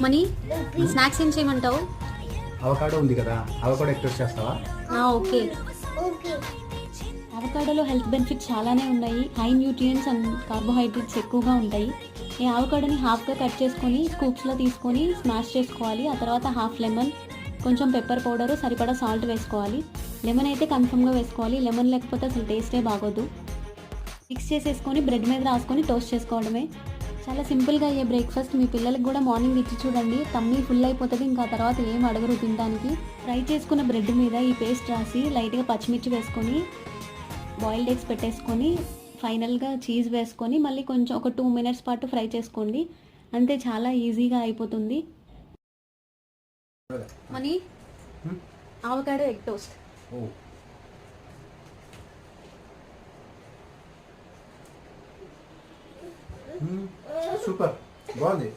Money snacks ఏం చేయమంటావు? Avocado ఉంది కదా, అవకాడో ఎగ్ టోస్ట్ చేస్తావా? ఓకే. అవకాడోలో హెల్త్ బెనిఫిట్స్ చాలానే ఉన్నాయి. హై న్యూట్రియంట్స్ అండ్ కార్బోహైడ్రేట్స్ ఎక్కువగా ఉంటాయి. ఈ అవకాడోని హాఫ్గా కట్ చేసుకొని స్కూప్స్లో తీసుకొని స్మాష్ చేసుకోవాలి. ఆ తర్వాత హాఫ్ లెమన్, కొంచెం పెప్పర్ పౌడరు, సరిపడా సాల్ట్ వేసుకోవాలి. లెమన్ అయితే కన్ఫర్మ్గా వేసుకోవాలి. లెమన్ లేకపోతే అసలు టేస్టే బాగోదు. మిక్స్ చేసేసుకొని బ్రెడ్ మీద రాసుకొని టోస్ట్ చేసుకోవడమే. చాలా సింపుల్గా అయ్యే బ్రేక్ఫాస్ట్. మీ పిల్లలకు కూడా మార్నింగ్ ఇచ్చి చూడండి, టమ్మీ ఫుల్ అయిపోతుంది. ఇంకా తర్వాత ఏం అడగరు తినడానికి. ఫ్రై చేసుకున్న బ్రెడ్ మీద ఈ పేస్ట్ రాసి లైట్గా పచ్చిమిర్చి వేసుకొని బాయిల్డ్ ఎగ్స్ పెట్టేసుకొని ఫైనల్గా చీజ్ వేసుకొని మళ్ళీ కొంచెం ఒక 2 minutes పాటు ఫ్రై చేసుకోండి. అంతే, చాలా ఈజీగా అయిపోతుంది. Money avocado egg toast. Super, బాగుంది.